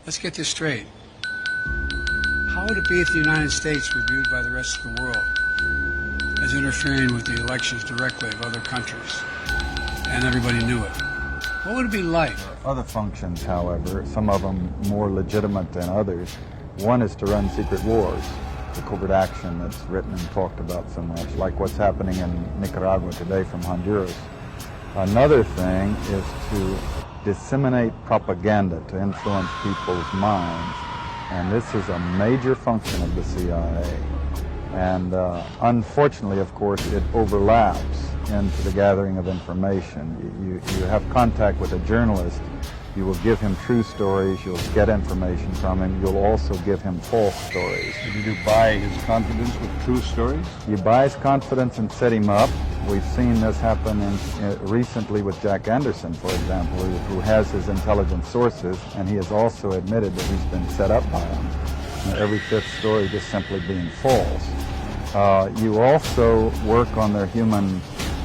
Let's get this straight. How would it be if the United States were viewed by the rest of the world as interfering with the elections directly of other countries, and everybody knew it? What would it be like? Other functions, however, some of them more legitimate than others. One is to run secret wars, the covert action that's written and talked about so much, like what's happening in Nicaragua today from Honduras. Another thing is to disseminate propaganda to influence people's minds, and this is a major function of the CIA. And unfortunately, of course, it overlaps into the gathering of information. You have contact with a journalist, you will give him true stories, you'll get information from him, you'll also give him false stories. Did you buy his confidence with true stories? You buy his confidence and set him up. We've seen this happen recently with Jack Anderson, for example, who has his intelligence sources, and he has also admitted that he's been set up by them. Every fifth story just simply being false. You also work on their human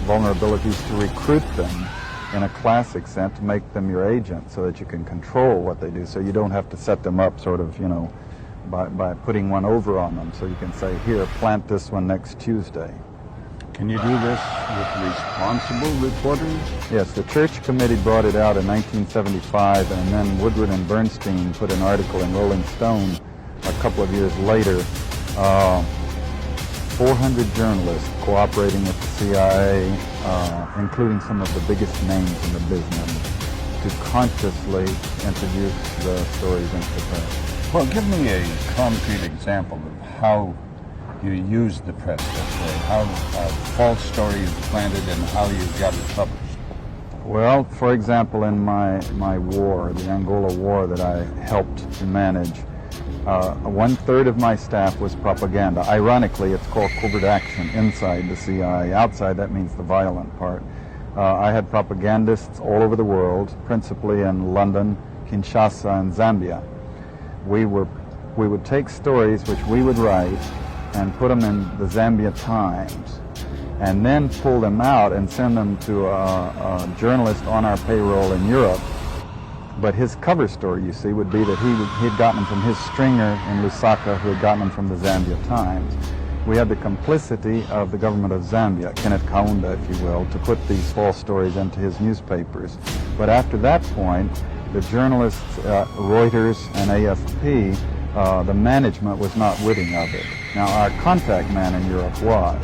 vulnerabilities to recruit them in a classic sense, to make them your agent so that you can control what they do, so you don't have to set them up sort of, by putting one over on them. So you can say, here, plant this one next Tuesday. Can you do this with responsible reporters? Yes, the Church Committee brought it out in 1975, and then Woodward and Bernstein put an article in Rolling Stone a couple of years later. 400 journalists cooperating with the CIA, including some of the biggest names in the business, to consciously introduce the stories into the press. Well, give me a concrete example of how you use the press, let's say, how a false story is planted and how you got it published. Well, for example, in my war, the Angola War that I helped to manage, 1/3 of my staff was propaganda. Ironically, it's called covert action inside the CIA. Outside, that means the violent part. I had propagandists all over the world, principally in London, Kinshasa, and Zambia. We would take stories which we would write and put them in the Zambia Times, and then pull them out and send them to a journalist on our payroll in Europe. But his cover story, you see, would be that he'd gotten them from his stringer in Lusaka, who had gotten them from the Zambia Times. We had the complicity of the government of Zambia, Kenneth Kaunda, if you will, to put these false stories into his newspapers. But after that point, the journalists, Reuters and AFP, the management was not witting of it. Now, our contact man in Europe was,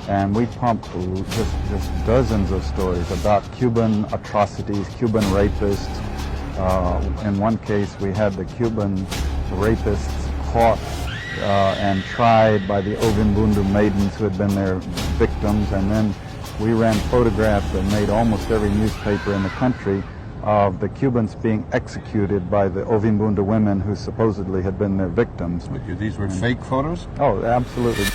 and we pumped just dozens of stories about Cuban atrocities, Cuban rapists. In one case, we had the Cuban rapists caught and tried by the Ovimbundu maidens who had been their victims, and then we ran photographs that made almost every newspaper in the country of the Cubans being executed by the Ovimbundu women who supposedly had been their victims. But these were fake photos? Oh, absolutely.